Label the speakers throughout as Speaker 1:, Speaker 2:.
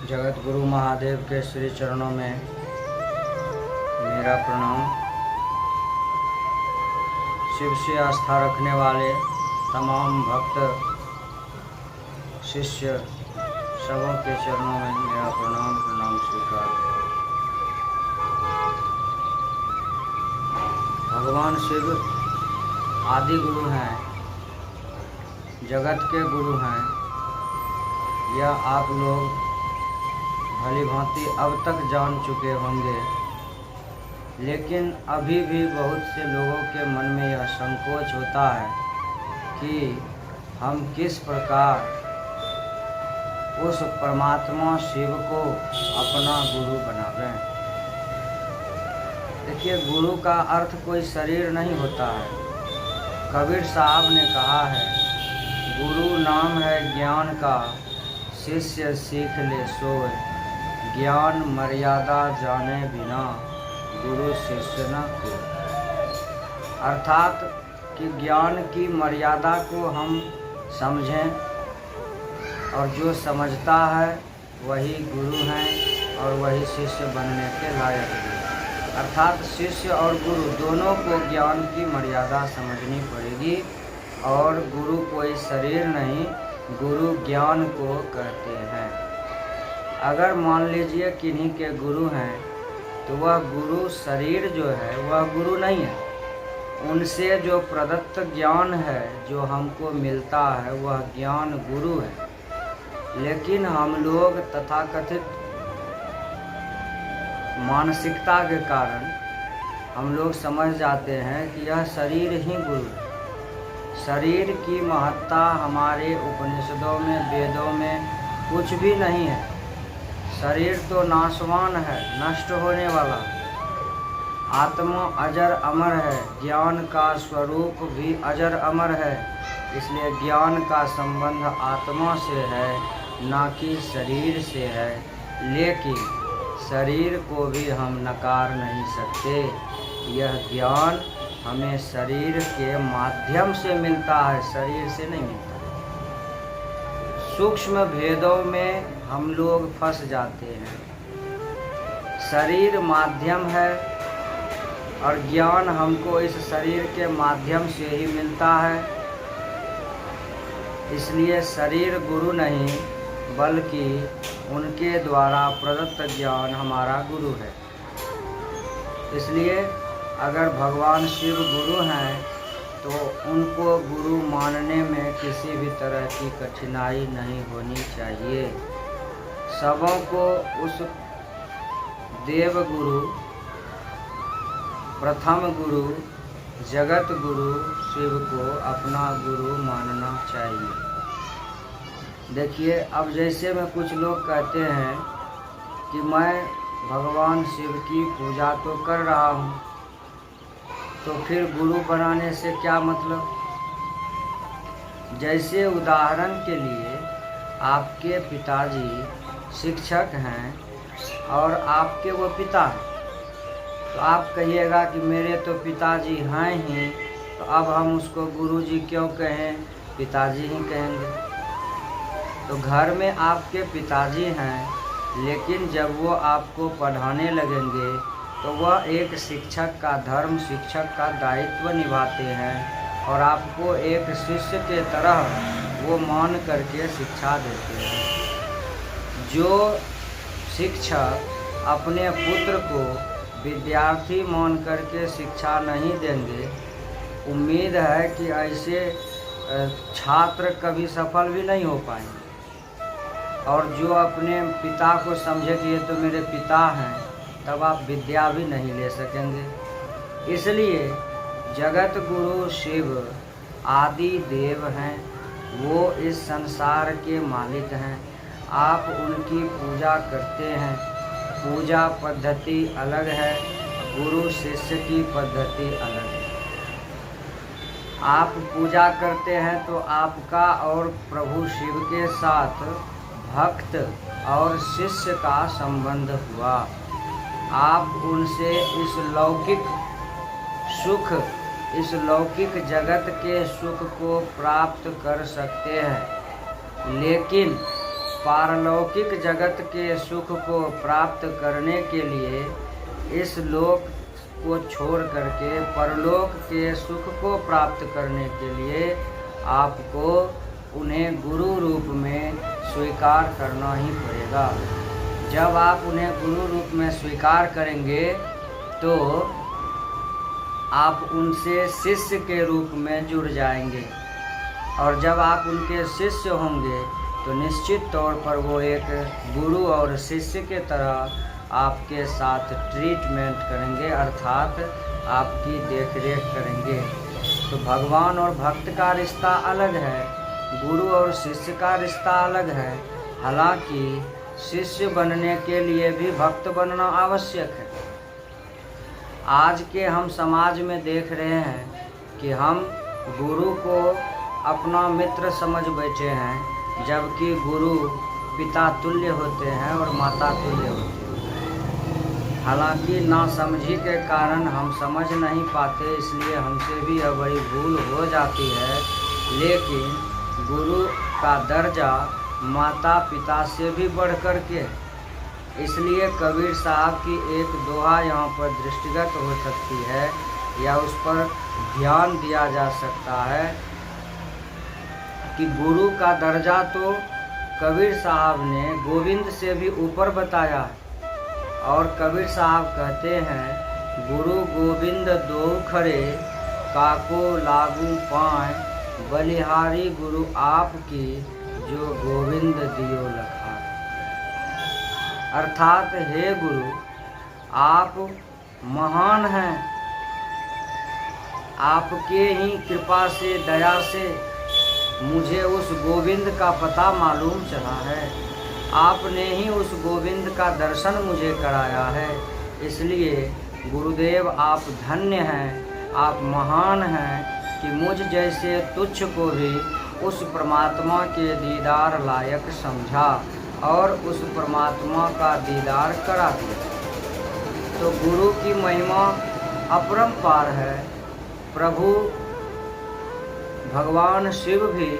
Speaker 1: जगत गुरु महादेव के श्री चरणों में मेरा प्रणाम। शिव से आस्था रखने वाले तमाम भक्त शिष्य सबों के चरणों में मेरा प्रणाम स्वीकार। भगवान शिव आदि गुरु हैं, जगत के गुरु हैं। यह आप लोग भली भांति अब तक जान चुके होंगे, लेकिन अभी भी बहुत से लोगों के मन में यह संकोच होता है कि हम किस प्रकार उस परमात्मा शिव को अपना गुरु बनावें। देखिए, गुरु का अर्थ कोई शरीर नहीं होता है। कबीर साहब ने कहा है, गुरु नाम है ज्ञान का, शिष्य सीख ले सोए, ज्ञान मर्यादा जाने बिना गुरु शिष्य न को। अर्थात कि ज्ञान की मर्यादा को हम समझें, और जो समझता है वही गुरु हैं और वही शिष्य बनने के लायक है। अर्थात शिष्य और गुरु दोनों को ज्ञान की मर्यादा समझनी पड़ेगी। और गुरु कोई शरीर नहीं, गुरु ज्ञान को कहते हैं। अगर मान लीजिए किन्हीं के गुरु हैं, तो वह गुरु शरीर जो है वह गुरु नहीं है। उनसे जो प्रदत्त ज्ञान है, जो हमको मिलता है, वह ज्ञान गुरु है। लेकिन हम लोग तथाकथित मानसिकता के कारण हम लोग समझ जाते हैं कि यह शरीर ही गुरु है। शरीर की महत्ता हमारे उपनिषदों में, वेदों में कुछ भी नहीं है। शरीर तो नाशवान है, नष्ट होने वाला। आत्मा अजर अमर है, ज्ञान का स्वरूप भी अजर अमर है। इसलिए ज्ञान का संबंध आत्मा से है, ना कि शरीर से है। लेकिन शरीर को भी हम नकार नहीं सकते। यह ज्ञान हमें शरीर के माध्यम से मिलता है, शरीर से नहीं मिलता। सूक्ष्म भेदों में हम लोग फंस जाते हैं। शरीर माध्यम है और ज्ञान हमको इस शरीर के माध्यम से ही मिलता है। इसलिए शरीर गुरु नहीं, बल्कि उनके द्वारा प्रदत्त ज्ञान हमारा गुरु है। इसलिए अगर भगवान शिव गुरु हैं, तो उनको गुरु मानने में किसी भी तरह की कठिनाई नहीं होनी चाहिए। सबों को उस देव गुरु, प्रथम गुरु, जगत गुरु शिव को अपना गुरु मानना चाहिए। देखिए, अब जैसे में कुछ लोग कहते हैं कि मैं भगवान शिव की पूजा तो कर रहा हूँ, तो फिर गुरु बनाने से क्या मतलब। जैसे उदाहरण के लिए आपके पिताजी शिक्षक हैं और आपके वो पिता हैं, तो आप कहिएगा कि मेरे तो पिताजी हैं ही, तो अब हम उसको गुरुजी क्यों कहें, पिताजी ही कहेंगे। तो घर में आपके पिताजी हैं, लेकिन जब वो आपको पढ़ाने लगेंगे तो वह एक शिक्षक का धर्म, शिक्षक का दायित्व निभाते हैं और आपको एक शिष्य के तरह वो मान करके शिक्षा देते हैं। जो शिक्षक अपने पुत्र को विद्यार्थी मान करके शिक्षा नहीं देंगे, उम्मीद है कि ऐसे छात्र कभी सफल भी नहीं हो पाएंगे। और जो अपने पिता को समझे कि ये तो मेरे पिता हैं, तब आप विद्या भी नहीं ले सकेंगे। इसलिए जगत गुरु शिव आदि देव हैं, वो इस संसार के मालिक हैं। आप उनकी पूजा करते हैं, पूजा पद्धति अलग है, गुरु शिष्य की पद्धति अलग है। आप पूजा करते हैं तो आपका और प्रभु शिव के साथ भक्त और शिष्य का संबंध हुआ। आप उनसे इस लौकिक सुख, इस लौकिक जगत के सुख को प्राप्त कर सकते हैं, लेकिन पारलौकिक जगत के सुख को प्राप्त करने के लिए इस लोक को छोड़ करके परलोक के सुख को प्राप्त करने के लिए आपको उन्हें गुरु रूप में स्वीकार करना ही पड़ेगा। जब आप उन्हें गुरु रूप में स्वीकार करेंगे तो आप उनसे शिष्य के रूप में जुड़ जाएंगे, और जब आप उनके शिष्य होंगे तो निश्चित तौर पर वो एक गुरु और शिष्य के तरह आपके साथ ट्रीटमेंट करेंगे, अर्थात आपकी देखरेख करेंगे। तो भगवान और भक्त का रिश्ता अलग है, गुरु और शिष्य का रिश्ता अलग है। हालांकि शिष्य बनने के लिए भी भक्त बनना आवश्यक है। आज के हम समाज में देख रहे हैं कि हम गुरु को अपना मित्र समझ बैठे हैं, जबकि गुरु पिता तुल्य होते हैं और माता तुल्य होते हैं। हालांकि नासमझी के कारण हम समझ नहीं पाते, इसलिए हमसे भी यह बड़ी भूल हो जाती है। लेकिन गुरु का दर्जा माता पिता से भी बढ़ कर के, इसलिए कबीर साहब की एक दोहा यहाँ पर दृष्टिगत हो सकती है या उस पर ध्यान दिया जा सकता है कि गुरु का दर्जा तो कबीर साहब ने गोविंद से भी ऊपर बताया है। और कबीर साहब कहते हैं, गुरु गोविंद दो खड़े काको लागू पाए, बलिहारी गुरु आपकी जो गोविंद दियो लखा। अर्थात हे गुरु, आप महान हैं, आपके ही कृपा से दया से मुझे उस गोविंद का पता मालूम चला है, आपने ही उस गोविंद का दर्शन मुझे कराया है। इसलिए गुरुदेव आप धन्य हैं, आप महान हैं कि मुझ जैसे तुच्छ को भी उस परमात्मा के दीदार लायक समझा और उस परमात्मा का दीदार करा दिया। तो गुरु की महिमा अपरंपार है। प्रभु भगवान शिव भी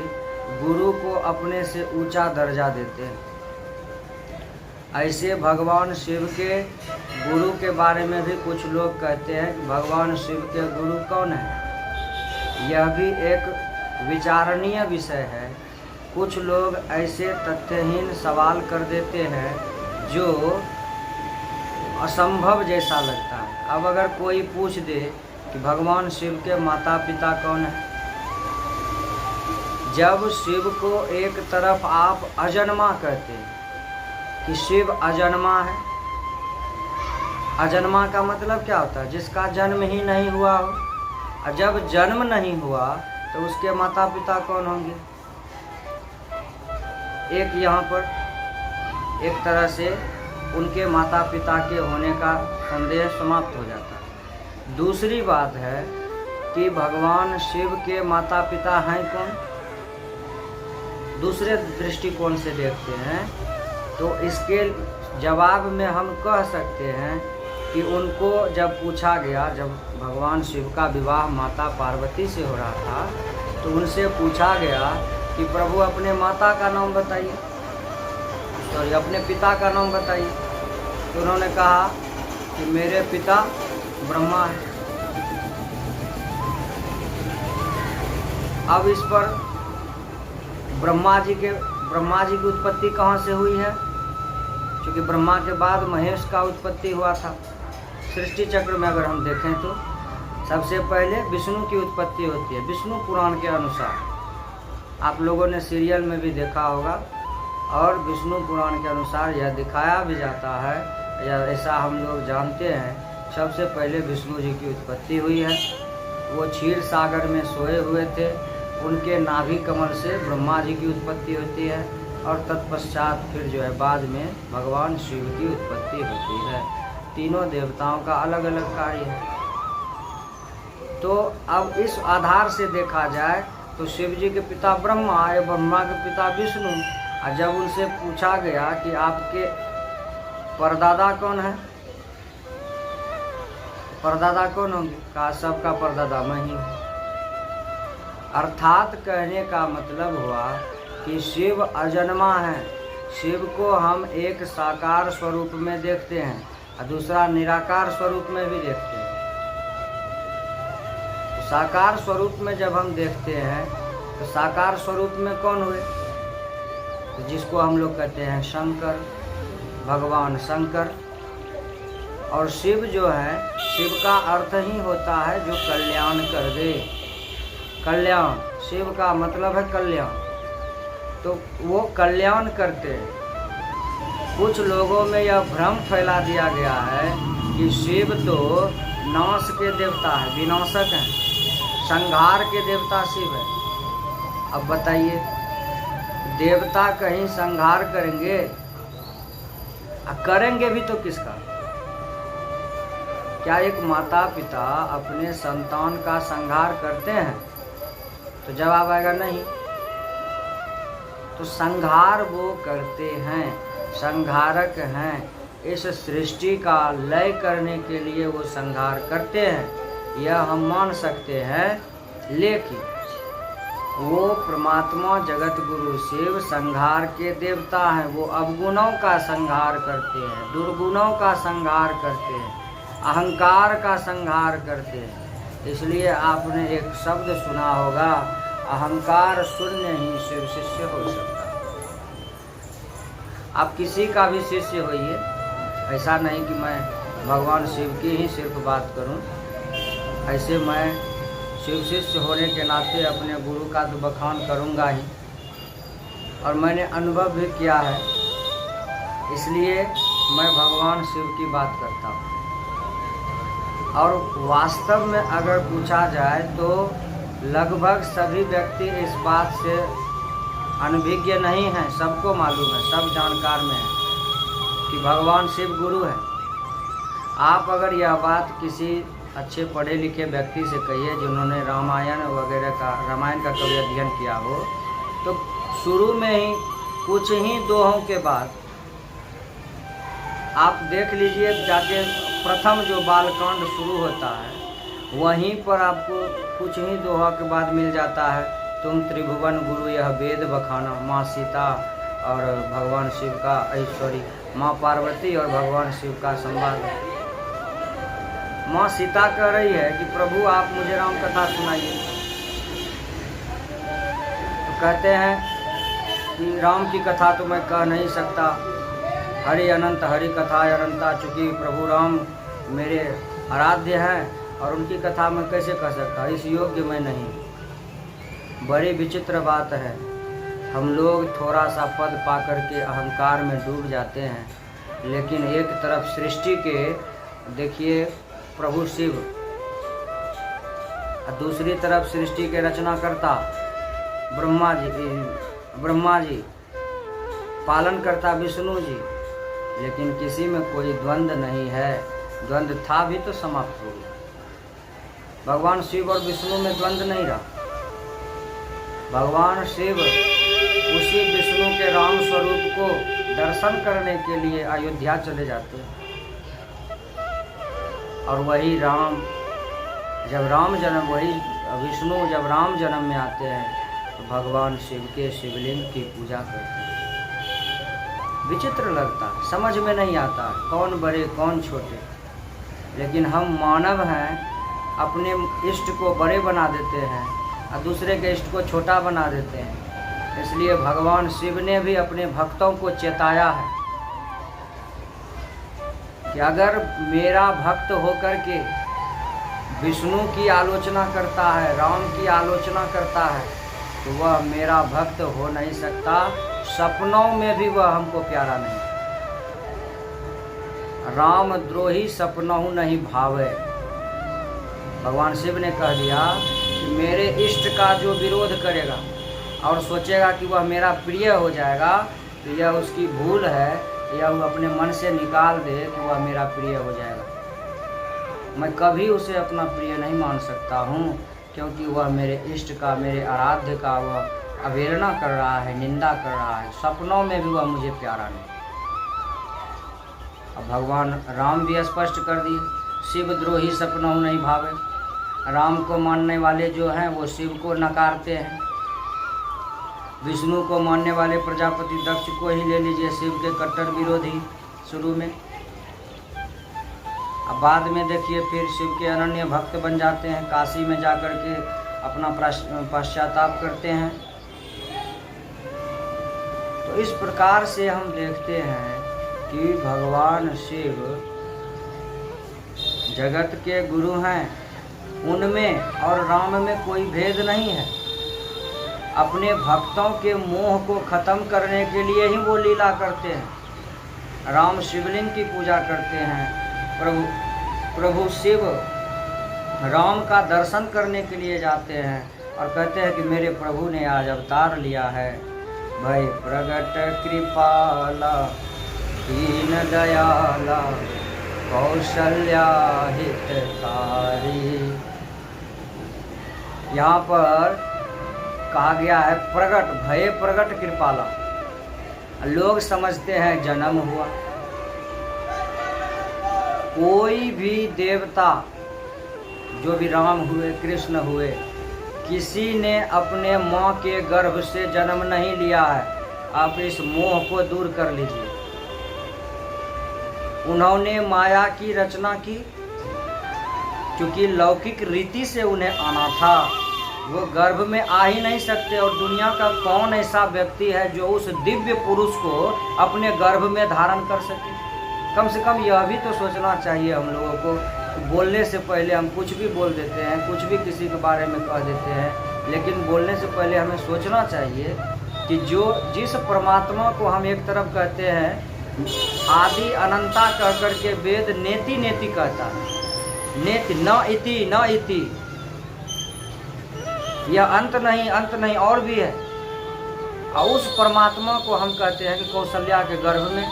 Speaker 1: गुरु को अपने से ऊंचा दर्जा देते हैं। ऐसे भगवान शिव के गुरु के बारे में भी कुछ लोग कहते हैं कि भगवान शिव के गुरु कौन है। यह भी एक विचारणीय विषय है। कुछ लोग ऐसे तथ्यहीन सवाल कर देते हैं जो असंभव जैसा लगता है। अब अगर कोई पूछ दे कि भगवान शिव के माता पिता कौन है, जब शिव को एक तरफ आप अजन्मा कहते हैं कि शिव अजन्मा है। अजन्मा का मतलब क्या होता है? जिसका जन्म ही नहीं हुआ हो। और जब जन्म नहीं हुआ तो उसके माता पिता कौन होंगे? एक यहाँ पर एक तरह से उनके माता पिता के होने का संदेह समाप्त हो जाता है। दूसरी बात है कि भगवान शिव के माता पिता हैं कौन? दूसरे दृष्टिकोण से देखते हैं तो इसके जवाब में हम कह सकते हैं कि उनको जब पूछा गया, जब भगवान शिव का विवाह माता पार्वती से हो रहा था तो उनसे पूछा गया कि प्रभु अपने माता का नाम बताइए, सॉरी अपने पिता का नाम बताइए। तो उन्होंने कहा कि मेरे पिता ब्रह्मा है। अब इस पर ब्रह्मा जी की उत्पत्ति कहाँ से हुई है? क्योंकि ब्रह्मा के बाद महेश का उत्पत्ति हुआ था। सृष्टि चक्र में अगर हम देखें तो सबसे पहले विष्णु की उत्पत्ति होती है, विष्णु पुराण के अनुसार। आप लोगों ने सीरियल में भी देखा होगा, और विष्णु पुराण के अनुसार यह दिखाया भी जाता है, या ऐसा हम लोग जानते हैं, सबसे पहले विष्णु जी की उत्पत्ति हुई है। वो क्षीर सागर में सोए हुए थे, उनके नाभि कमल से ब्रह्मा जी की उत्पत्ति होती है, और तत्पश्चात फिर जो है बाद में भगवान शिव की उत्पत्ति होती है। तीनों देवताओं का अलग अलग कार्य है। तो अब इस आधार से देखा जाए तो शिव जी के पिता ब्रह्मा है, ब्रह्मा के पिता विष्णु। और जब उनसे पूछा गया कि आपके परदादा कौन है, परदादा कौन होंगे? कहा सबका परदादा मैं ही हूँ। अर्थात कहने का मतलब हुआ कि शिव अजन्मा है, शिव को हम एक साकार स्वरूप में देखते हैं और दूसरा निराकार स्वरूप में भी देखते हैं। तो साकार स्वरूप में जब हम देखते हैं तो साकार स्वरूप में कौन हुए? तो जिसको हम लोग कहते हैं शंकर, भगवान शंकर। और शिव जो है, शिव का अर्थ ही होता है जो कल्याण कर दे। कल्याण, शिव का मतलब है कल्याण। तो वो कल्याण करते हैं। कुछ लोगों में यह भ्रम फैला दिया गया है कि शिव तो नाश के देवता है, विनाशक हैं, संहार के देवता शिव है। अब बताइए, देवता कहीं संहार करेंगे? करेंगे भी तो किसका? क्या एक माता पिता अपने संतान का संहार करते हैं? तो जवाब आएगा नहीं। तो संहार वो करते हैं, संहारक हैं। इस सृष्टि का लय करने के लिए वो संहार करते हैं, यह हम मान सकते हैं। लेकिन वो परमात्मा जगत गुरु शिव संहार के देवता हैं। वो अवगुणों का संहार करते हैं, दुर्गुणों का संहार करते हैं, अहंकार का संहार करते हैं। इसलिए आपने एक शब्द सुना होगा, अहंकार शून्य ही शिव शिष्य हो सकता है। आप किसी का भी शिष्य होइए, ऐसा नहीं कि मैं भगवान शिव की ही सिर्फ बात करूं। ऐसे मैं शिव शिष्य होने के नाते अपने गुरु का तो बखान करूंगा ही, और मैंने अनुभव भी किया है, इसलिए मैं भगवान शिव की बात करता हूँ। और वास्तव में अगर पूछा जाए तो लगभग सभी व्यक्ति इस बात से अनभिज्ञ नहीं हैं। सबको मालूम है, सब जानकार में है कि भगवान शिव गुरु है। आप अगर यह बात किसी अच्छे पढ़े लिखे व्यक्ति से कहिए, जिन्होंने रामायण वगैरह का, रामायण का कभी अध्ययन किया हो, तो शुरू में ही कुछ ही दोहों के बाद आप देख लीजिए, जाके प्रथम जो बालकांड शुरू होता है वहीं पर आपको कुछ ही दोहा के बाद मिल जाता है, तुम त्रिभुवन गुरु यह वेद बखाना। माँ सीता और भगवान शिव का ऐश्वर्य, माँ पार्वती और भगवान शिव का संवाद। माँ सीता कह रही है कि प्रभु आप मुझे राम कथा सुनाइए। तो कहते हैं कि राम की कथा तो मैं कह नहीं सकता, हरि अनंत हरि कथा अनंता, चूँकि प्रभु राम मेरे आराध्य हैं और उनकी कथा मैं कैसे कह सकता, इस योग्य मैं नहीं। बड़ी विचित्र बात है, हम लोग थोड़ा सा पद पा करके अहंकार में डूब जाते हैं, लेकिन एक तरफ सृष्टि के देखिए प्रभु शिव, और दूसरी तरफ सृष्टि के रचनाकर्ता ब्रह्मा जी, पालन करता विष्णु जी, लेकिन किसी में कोई द्वंद्व नहीं है। द्वंद्व था भी तो समाप्त हो गया। भगवान शिव और विष्णु में द्वंद्व नहीं रहा। भगवान शिव उसी विष्णु के राम स्वरूप को दर्शन करने के लिए अयोध्या चले जाते हैं, और वही राम जब राम जन्म, वही विष्णु जब राम जन्म में आते हैं तो भगवान शिव के शिवलिंग की पूजा करते हैं। विचित्र लगता है, समझ में नहीं आता कौन बड़े कौन छोटे, लेकिन हम मानव हैं, अपने इष्ट को बड़े बना देते हैं और दूसरे के इष्ट को छोटा बना देते हैं। इसलिए भगवान शिव ने भी अपने भक्तों को चेताया है कि अगर मेरा भक्त होकर के विष्णु की आलोचना करता है, राम की आलोचना करता है, तो वह मेरा भक्त हो नहीं सकता। सपनों में भी वह हमको प्यारा नहीं। राम द्रोही सपनहु नहीं भावे। भगवान शिव ने कह दिया कि मेरे इष्ट का जो विरोध करेगा और सोचेगा कि वह मेरा प्रिय हो जाएगा, तो यह उसकी भूल है, या वो अपने मन से निकाल दे कि वह मेरा प्रिय हो जाएगा। मैं कभी उसे अपना प्रिय नहीं मान सकता हूँ, क्योंकि वह मेरे इष्ट का, मेरे आराध्य का वह अवहेलना कर रहा है, निंदा कर रहा है। सपनों में भी वह मुझे प्यारा नहीं। अब भगवान राम भी स्पष्ट कर दिए, शिव द्रोही सपनों नहीं भावे। राम को मानने वाले जो हैं वो शिव को नकारते हैं। विष्णु को मानने वाले प्रजापति दक्ष को ही ले लीजिए, शिव के कट्टर विरोधी शुरू में। अब बाद में देखिए फिर शिव के अनन्य भक्त बन जाते हैं, काशी में जाकर के अपना पश्चाताप करते हैं। तो इस प्रकार से हम देखते हैं कि भगवान शिव जगत के गुरु हैं, उनमें और राम में कोई भेद नहीं है। अपने भक्तों के मोह को खत्म करने के लिए ही वो लीला करते हैं। राम शिवलिंग की पूजा करते हैं, प्रभु शिव राम का दर्शन करने के लिए जाते हैं और कहते हैं कि मेरे प्रभु ने आज अवतार लिया है। भय प्रगट कृपाला दीन दयाला कौशल्या हितकारी। यहाँ पर कहा गया है प्रगट, भय प्रगट कृपाला। लोग समझते हैं जन्म हुआ। कोई भी देवता, जो भी राम हुए, कृष्ण हुए, किसी ने अपने माँ के गर्भ से जन्म नहीं लिया है। आप इस मोह को दूर कर लीजिए। उन्होंने माया की रचना की, क्योंकि लौकिक रीति से उन्हें आना था। वो गर्भ में आ ही नहीं सकते। और दुनिया का कौन ऐसा व्यक्ति है जो उस दिव्य पुरुष को अपने गर्भ में धारण कर सके? कम से कम यह भी तो सोचना चाहिए हम लोगों को। बोलने से पहले हम कुछ भी बोल देते हैं, कुछ भी किसी के बारे में कह देते हैं, लेकिन बोलने से पहले हमें सोचना चाहिए कि जिस परमात्मा को हम एक तरफ कहते हैं आदि अनंता कह करके वेद नेति नेति कहता है, नेति न इति, यह अंत नहीं और भी है। और उस परमात्मा को हम कहते हैं कि कौशल्या के गर्भ में,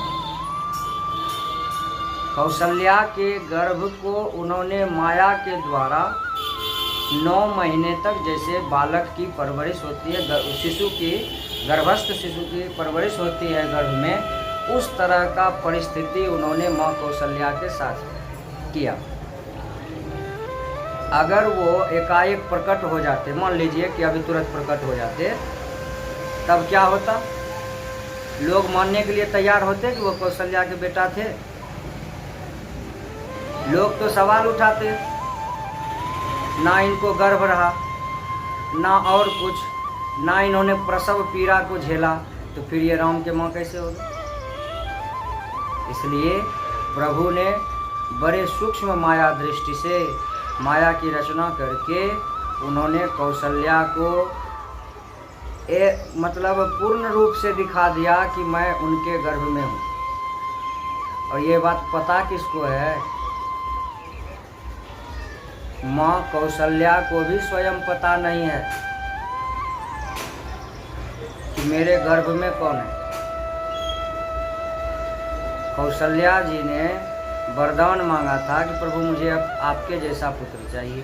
Speaker 1: कौशल्या के गर्भ को उन्होंने माया के द्वारा 9 महीने तक, जैसे बालक की परवरिश होती है, शिशु की, गर्भस्थ शिशु की परवरिश होती है गर्भ में, उस तरह का परिस्थिति उन्होंने माँ कौशल्या के साथ किया। अगर वो एकाएक प्रकट हो जाते, मान लीजिए कि अभी तुरंत प्रकट हो जाते, तब क्या होता? लोग मानने के लिए तैयार होते कि वो कौशल्या के बेटा थे। लोग तो सवाल उठाते, ना इनको गर्भ रहा, ना और कुछ, ना इन्होंने प्रसव पीड़ा को झेला, तो फिर ये राम के माँ कैसे होगा? इसलिए प्रभु ने बड़े सूक्ष्म माया दृष्टि से माया की रचना करके उन्होंने कौशल्या को मतलब पूर्ण रूप से दिखा दिया कि मैं उनके गर्भ में हूँ। और ये बात पता किसको है? माँ कौशल्या को भी स्वयं पता नहीं है कि मेरे गर्भ में कौन है। कौशल्या जी ने वरदान मांगा था कि प्रभु मुझे अब आपके जैसा पुत्र चाहिए।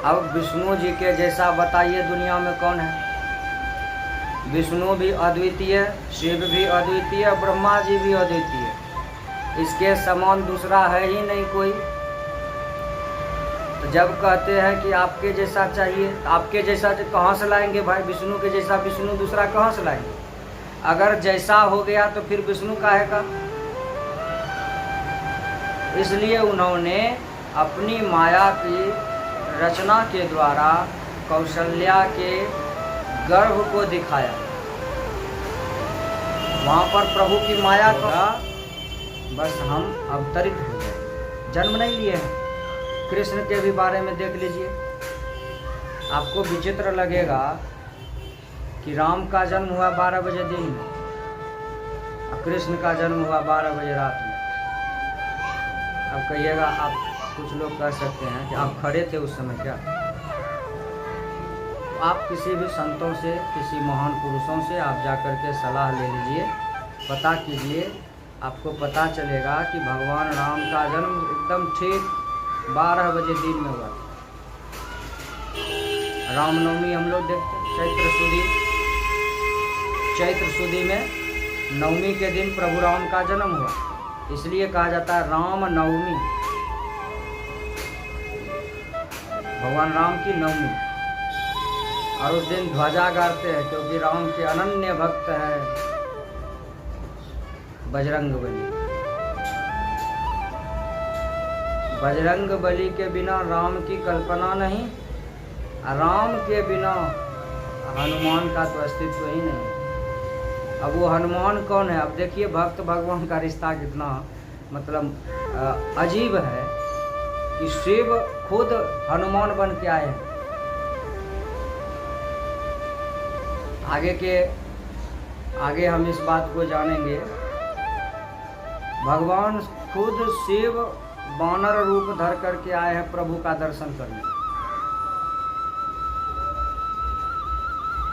Speaker 1: अब विष्णु जी के जैसा बताइए दुनिया में कौन है? विष्णु भी अद्वितीय, शिव भी अद्वितीय, ब्रह्मा जी भी अद्वितीय, इसके समान दूसरा है ही नहीं कोई। तो जब कहते हैं कि आपके जैसा चाहिए, आपके जैसा कहाँ से लाएंगे भाई? विष्णु के जैसा विष्णु दूसरा कहाँ से लाएंगे? अगर जैसा हो गया तो फिर विष्णु काहे का? इसलिए उन्होंने अपनी माया की रचना के द्वारा कौशल्या के गर्भ को दिखाया। वहाँ पर प्रभु की माया का बस हम अवतरित हो गए, जन्म नहीं लिए हैं। कृष्ण के भी बारे में देख लीजिए, आपको विचित्र लगेगा कि राम का जन्म हुआ 12 बजे दिन में और कृष्ण का जन्म हुआ 12 बजे रात में। अब कहिएगा, आप कुछ लोग कह सकते हैं कि आप खड़े थे उस समय क्या? आप किसी भी संतों से, किसी महान पुरुषों से आप जाकर के सलाह ले लीजिए, पता कीजिए, आपको पता चलेगा कि भगवान राम का जन्म एकदम ठीक 12 बजे दिन में हुआ। रामनवमी हम लोग देखते हैं, चैत्र सुदी में नवमी के दिन प्रभु राम का जन्म हुआ, इसलिए कहा जाता है राम नवमी, भगवान राम की नवमी। और उस दिन ध्वजा गाड़ते हैं, क्योंकि राम के अनन्य भक्त है बजरंग बली। बजरंग बली के बिना राम की कल्पना नहीं, राम के बिना हनुमान का तो अस्तित्व ही नहीं। अब वो हनुमान कौन है? अब देखिए भक्त भगवान का रिश्ता कितना मतलब अजीब है कि शिव खुद हनुमान बन के आए हैं। आगे हम इस बात को जानेंगे। भगवान खुद शिव वानर रूप धर करके आए हैं प्रभु का दर्शन करने।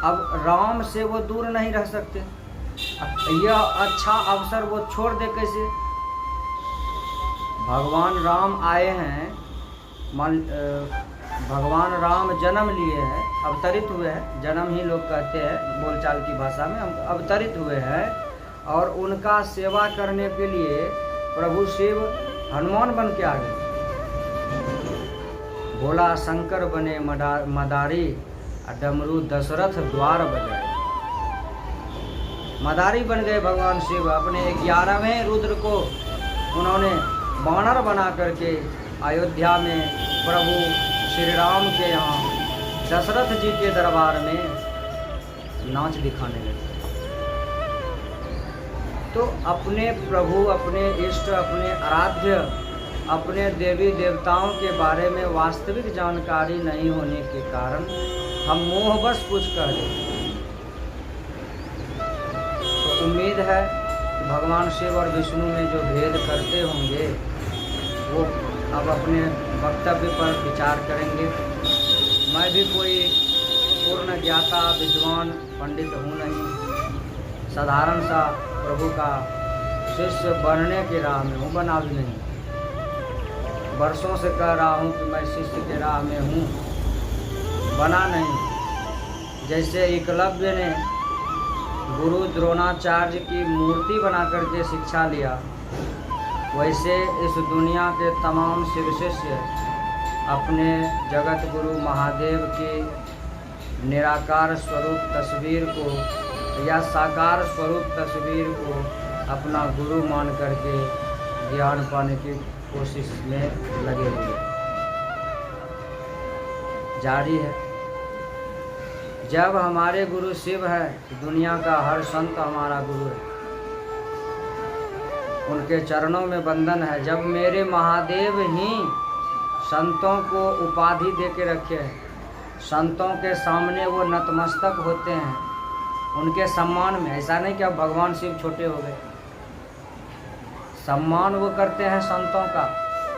Speaker 1: अब राम से वो दूर नहीं रह सकते, यह अच्छा अवसर वो छोड़ दे कैसे? भगवान राम आए हैं, भगवान राम जन्म लिए हैं, अवतरित हुए हैं, जन्म ही लोग कहते हैं बोलचाल की भाषा में, हम अवतरित हुए हैं, और उनका सेवा करने के लिए प्रभु शिव हनुमान बन के आ गए। भोला शंकर बने मदारी, डमरू दशरथ द्वार बजाए। मदारी बन गए भगवान शिव। अपने 11वें रुद्र को उन्होंने वानर बना करके अयोध्या में प्रभु श्री राम के यहाँ दशरथ जी के दरबार में नाच दिखाने लगे। तो अपने प्रभु, अपने इष्ट, अपने आराध्य, अपने देवी देवताओं के बारे में वास्तविक जानकारी नहीं होने के कारण हम मोहवश कुछ कह देते। तो उम्मीद है कि भगवान शिव और विष्णु में जो भेद करते होंगे वो अब अपने वक्तव्य पर विचार करेंगे। मैं भी कोई पूर्ण ज्ञाता विद्वान पंडित हूँ नहीं, साधारण सा प्रभु का शिष्य बनने की राह में हूँ, बना भी नहीं। वर्षों से कह रहा हूँ कि मैं शिष्य के राह में हूँ, बना नहीं। जैसे एकलव्य ने गुरु द्रोणाचार्य की मूर्ति बना करके शिक्षा लिया, वैसे इस दुनिया के तमाम शिव शिष्य अपने जगत गुरु महादेव की निराकार स्वरूप तस्वीर को या साकार स्वरूप तस्वीर को अपना गुरु मान करके ज्ञान पाने की कोशिश में लगे हुए जारी है। जब हमारे गुरु शिव है तो दुनिया का हर संत हमारा गुरु है, उनके चरणों में वंदन है। जब मेरे महादेव ही संतों को उपाधि दे के रखे हैं, संतों के सामने वो नतमस्तक होते हैं उनके सम्मान में। ऐसा नहीं कि अब भगवान शिव छोटे हो गए, सम्मान वो करते हैं संतों का,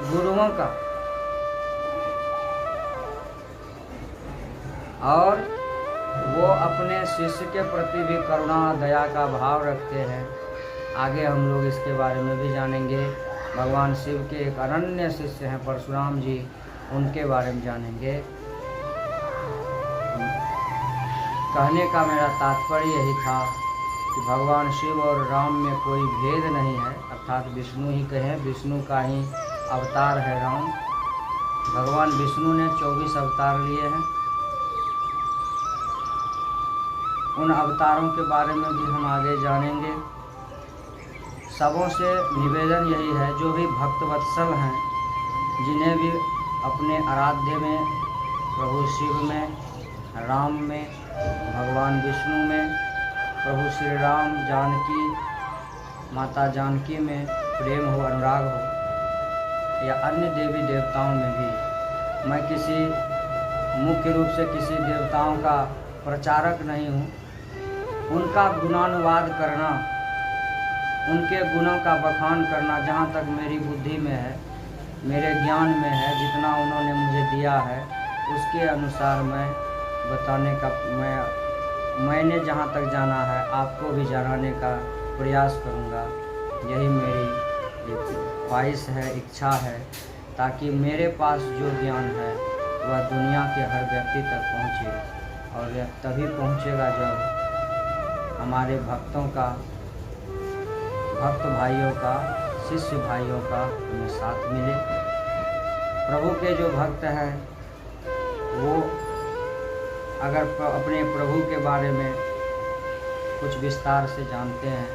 Speaker 1: गुरुओं का। और वो अपने शिष्य के प्रति भी करुणा दया का भाव रखते हैं। आगे हम लोग इसके बारे में भी जानेंगे। भगवान शिव के एक अनन्य शिष्य हैं परशुराम जी, उनके बारे में जानेंगे। कहने का मेरा तात्पर्य यही था कि भगवान शिव और राम में कोई भेद नहीं है, अर्थात विष्णु ही कहें, विष्णु का ही अवतार है राम। भगवान विष्णु ने 24 अवतार लिए हैं। उन अवतारों के बारे में भी हम आगे जानेंगे। सबों से निवेदन यही है, जो भी भक्तवत्सल हैं, जिन्हें भी अपने आराध्य में, प्रभु शिव में, राम में, भगवान विष्णु में, प्रभु श्री राम, जानकी, माता जानकी में प्रेम हो, अनुराग हो, या अन्य देवी देवताओं में भी। मैं किसी मुख्य रूप से किसी देवताओं का प्रचारक नहीं हूँ। उनका गुणानुवाद करना, उनके गुणों का बखान करना जहाँ तक मेरी बुद्धि में है, मेरे ज्ञान में है, जितना उन्होंने मुझे दिया है उसके अनुसार मैं बताने का, मैंने जहाँ तक जाना है आपको भी जानाने का प्रयास करूँगा। यही मेरी एक ख्वाहिश है, इच्छा है, ताकि मेरे पास जो ज्ञान है वह दुनिया के हर व्यक्ति तक पहुँचे। और यह तभी पहुँचेगा जब हमारे भक्तों का, भक्त भाइयों का, शिष्य भाइयों का हमें साथ मिले। प्रभु के जो भक्त हैं वो अगर अपने प्रभु के बारे में कुछ विस्तार से जानते हैं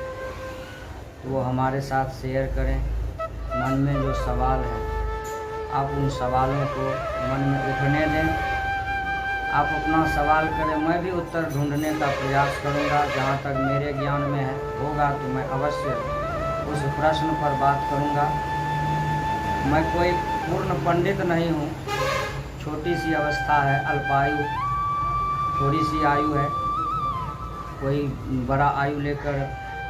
Speaker 1: तो वो हमारे साथ शेयर करें। मन में जो सवाल है आप उन सवालों को मन में उठने दें। आप अपना सवाल करें, मैं भी उत्तर ढूंढने का प्रयास करूंगा। जहाँ तक मेरे ज्ञान में होगा तो मैं अवश्य उस प्रश्न पर बात करूंगा। मैं कोई पूर्ण पंडित नहीं हूँ, छोटी सी अवस्था है, अल्पायु, थोड़ी सी आयु है। कोई बड़ा आयु लेकर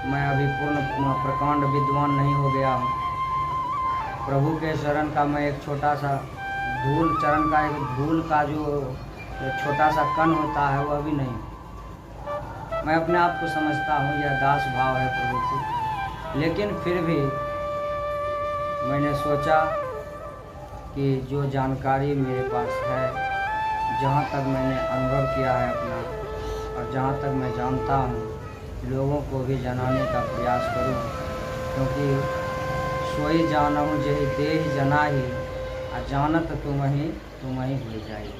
Speaker 1: मैं अभी पूर्ण प्रकांड विद्वान नहीं हो गया हूँ। प्रभु के शरण का मैं एक छोटा सा धूल, चरण का एक धूल का जो छोटा सा कण होता है वह भी नहीं। मैं अपने आप को समझता हूँ यह दास भाव है प्रभु की। लेकिन फिर भी मैंने सोचा कि जो जानकारी मेरे पास है, जहाँ तक मैंने अनुभव किया है अपना, और जहाँ तक मैं जानता हूँ, लोगों को भी जनाने का प्रयास करूँ। क्योंकि सोई जानहु जेहि देह जनाही, अजानत तुम ही हो जाई।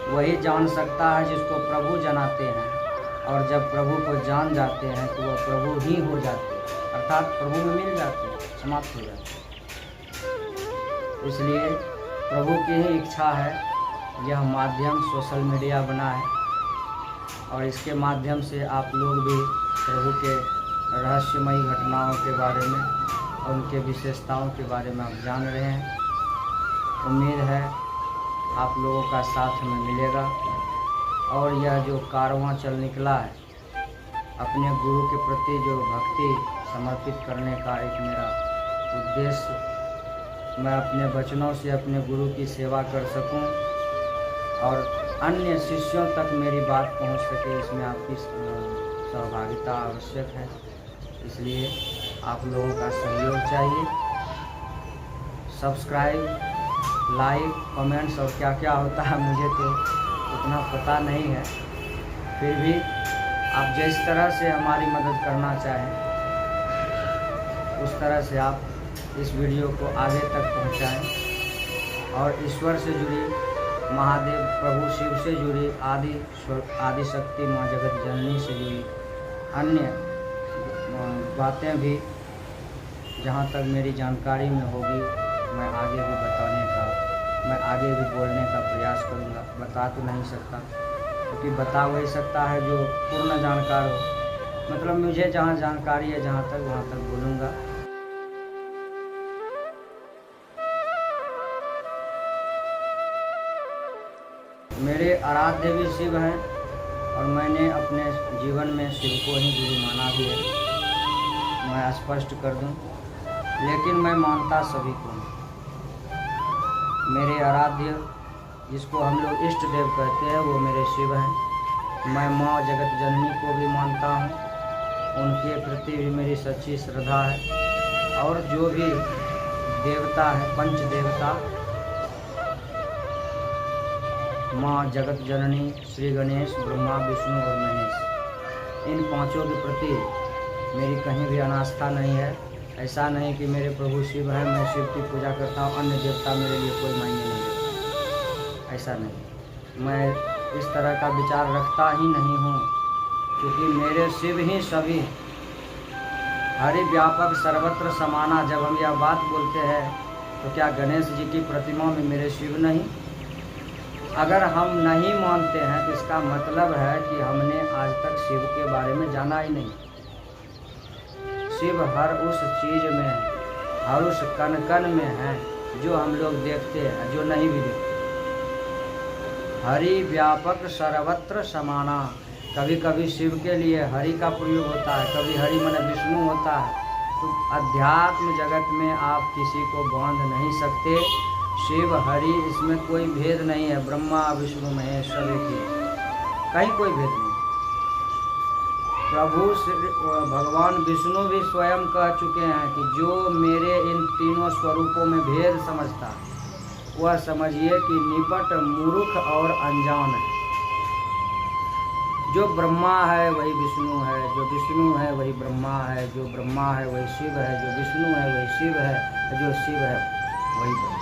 Speaker 1: वही जान सकता है जिसको प्रभु जनाते हैं, और जब प्रभु को जान जाते हैं तो वह प्रभु ही हो जाते हैं, अर्थात प्रभु में मिल जाते हैं, समाप्त हो जाते हैं। इसलिए प्रभु की ही इच्छा है यह माध्यम सोशल मीडिया बना है, और इसके माध्यम से आप लोग भी प्रभु के रहस्यमयी घटनाओं के बारे में और उनके विशेषताओं के बारे में आप जान रहे हैं। उम्मीद है आप लोगों का साथ हमें मिलेगा, और यह जो कारवां चल निकला है अपने गुरु के प्रति जो भक्ति समर्पित करने का एक मेरा उद्देश्य, मैं अपने वचनों से अपने गुरु की सेवा कर सकूं और अन्य शिष्यों तक मेरी बात पहुंच सके, इसमें आपकी सहभागिता आवश्यक है। इसलिए आप लोगों का सहयोग चाहिए। सब्सक्राइब, लाइक, कमेंट्स और क्या क्या होता है मुझे तो उतना पता नहीं है। फिर भी आप जिस तरह से हमारी मदद करना चाहें उस तरह से आप इस वीडियो को आगे तक पहुंचाएं, और ईश्वर से जुड़ी, महादेव प्रभु शिव से जुड़ी, आदि शक्ति माँ जगत जननी से जुड़ी अन्य बातें भी जहाँ तक मेरी जानकारी में होगी मैं आगे भी बताने का, मैं आगे भी बोलने का प्रयास करूँगा। बता तो नहीं सकता, क्योंकि बता वही सकता है जो पूर्ण जानकार हो। मतलब मुझे जहाँ जानकारी है जहाँ तक वहाँ तक बोलूँगा। मेरे आराध्य भी शिव हैं, और मैंने अपने जीवन में शिव को ही गुरु माना भी है, मैं स्पष्ट कर दूं। लेकिन मैं मानता सभी को हूँ। मेरे आराध्य, जिसको हम लोग इष्ट देव कहते हैं, वो मेरे शिव हैं। मैं माँ जगत जननी को भी मानता हूँ, उनके प्रति भी मेरी सच्ची श्रद्धा है। और जो भी देवता है, पंच देवता, माँ जगत जननी, श्री गणेश, ब्रह्मा, विष्णु और महेश, इन पांचों के प्रति मेरी कहीं भी अनास्था नहीं है। ऐसा नहीं कि मेरे प्रभु शिव है, मैं शिव की पूजा करता हूँ, अन्य देवता मेरे लिए कोई मायने नहीं है, ऐसा नहीं। मैं इस तरह का विचार रखता ही नहीं हूँ, क्योंकि मेरे शिव ही सभी, हरि व्यापक सर्वत्र समाना। जब हम यह बात बोलते हैं तो क्या गणेश जी की प्रतिमा में मेरे शिव नहीं? अगर हम नहीं मानते हैं तो इसका मतलब है कि हमने आज तक शिव के बारे में जाना ही नहीं। शिव हर उस चीज़ में है, हर उस कण कण में है जो हम लोग देखते हैं, जो नहीं भी देखते। हरि व्यापक सर्वत्र समाना। कभी कभी शिव के लिए हरि का प्रयोग होता है, कभी हरि माने विष्णु होता है। तो अध्यात्म जगत में आप किसी को बांध नहीं सकते। शिव हरि इसमें कोई भेद नहीं है। ब्रह्मा विष्णु महेश सभी की कहीं कोई भेद नहीं। प्रभु भगवान विष्णु भी स्वयं कह चुके हैं कि जो मेरे इन तीनों स्वरूपों में भेद समझता है वह समझिए कि निपट मूर्ख और अनजान है। जो ब्रह्मा है वही विष्णु है, जो विष्णु है वही ब्रह्मा है, जो ब्रह्मा है वही शिव है, जो विष्णु है वही शिव है, जो शिव है वही ब्रह्मा।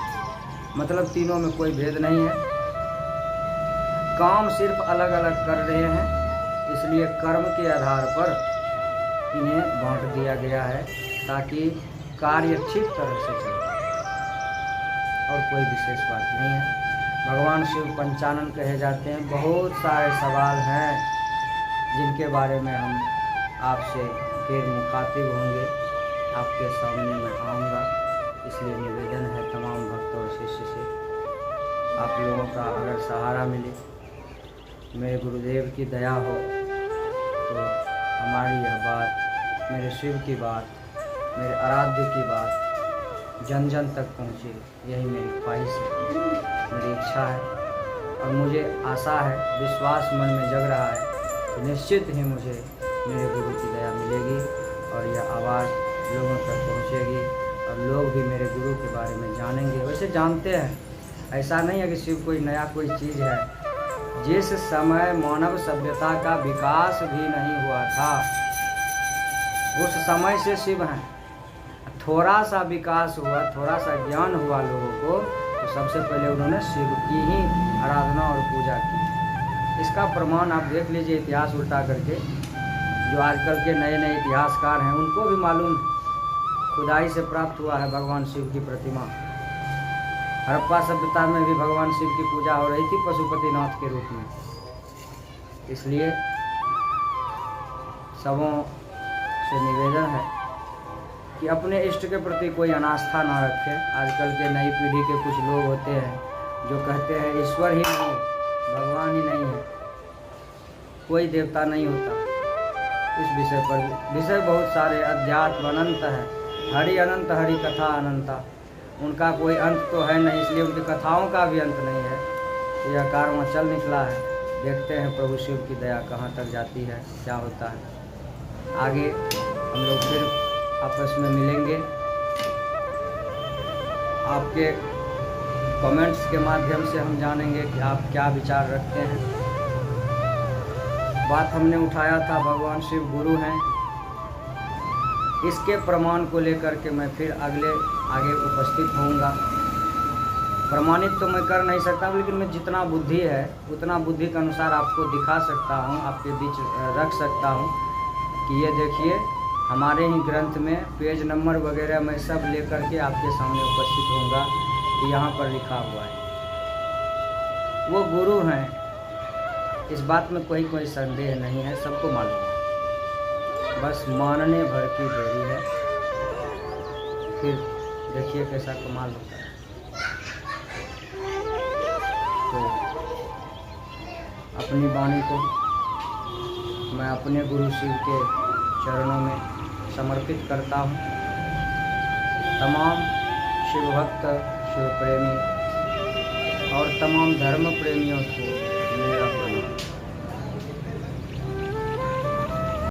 Speaker 1: मतलब तीनों में कोई भेद नहीं है। काम सिर्फ अलग अलग कर रहे हैं, इसलिए कर्म के आधार पर इन्हें बांट दिया गया है ताकि कार्य ठीक तरह से चले, और कोई विशेष बात नहीं है। भगवान शिव पंचानन कहे जाते हैं। बहुत सारे सवाल हैं जिनके बारे में हम आपसे फिर मुखातिब होंगे, आपके सामने मैं आऊँगा। इसलिए निवेदन है तमाम भक्त और शिष्य से, आप लोगों का अगर सहारा मिले, मेरे गुरुदेव की दया हो, तो हमारी यह बात, मेरे शिव की बात, मेरे आराध्य की बात जन जन तक पहुँचे, यही मेरी ख्वाहिश है, मेरी इच्छा है। और मुझे आशा है, विश्वास मन में जग रहा है कि निश्चित ही मुझे मेरे गुरु की दया मिलेगी और यह आवाज़ लोगों तक पहुँचेगी और लोग भी मेरे गुरु के बारे में जानेंगे। वैसे जानते हैं, ऐसा नहीं है कि शिव कोई नया कोई चीज़ है। जिस समय मानव सभ्यता का विकास भी नहीं हुआ था, उस समय से शिव हैं। थोड़ा सा विकास हुआ, थोड़ा सा ज्ञान हुआ लोगों को, तो सबसे पहले उन्होंने शिव की ही आराधना और पूजा की। इसका प्रमाण आप देख लीजिए इतिहास उल्टा करके। जो आजकल के नए नए इतिहासकार हैं उनको भी मालूम है, खुदाई से प्राप्त हुआ है भगवान शिव की प्रतिमा। हड़प्पा सभ्यता में भी भगवान शिव की पूजा हो रही थी पशुपतिनाथ के रूप में। इसलिए सबों से निवेदन है कि अपने इष्ट के प्रति कोई अनास्था ना रखें। आजकल के नई पीढ़ी के कुछ लोग होते हैं जो कहते हैं ईश्वर ही नहीं, भगवान ही नहीं है, कोई देवता नहीं होता। इस विषय बहुत सारे, अध्यात्म अनंत है, हरि अनंत, हरि कथा अनंता, उनका कोई अंत तो है नहीं, इसलिए उनकी कथाओं का भी अंत नहीं है। यह कार्य चल निकला है, देखते हैं प्रभु शिव की दया कहाँ तक जाती है, क्या होता है। आगे हम लोग फिर आपस में मिलेंगे। आपके कमेंट्स के माध्यम से हम जानेंगे कि आप क्या विचार रखते हैं। बात हमने उठाया था भगवान शिव गुरु हैं, इसके प्रमाण को लेकर के मैं फिर आगे उपस्थित होऊंगा। प्रमाणित तो मैं कर नहीं सकता, लेकिन मैं जितना बुद्धि है उतना बुद्धि के अनुसार आपको दिखा सकता हूँ, आपके बीच रख सकता हूँ कि ये देखिए हमारे ही ग्रंथ में पेज नंबर वगैरह मैं सब लेकर के आपके सामने उपस्थित होऊंगा कि यहाँ पर लिखा हुआ है। वो गुरु हैं, इस बात में कोई संदेह नहीं है, सबको मालूम है, बस मानने भर की देरी है। फिर देखिए कैसा कमाल होता है। तो अपनी वाणी को मैं अपने गुरु शिव के चरणों में समर्पित करता हूँ। तमाम शिव भक्त, शिव प्रेमी और तमाम धर्म प्रेमियों को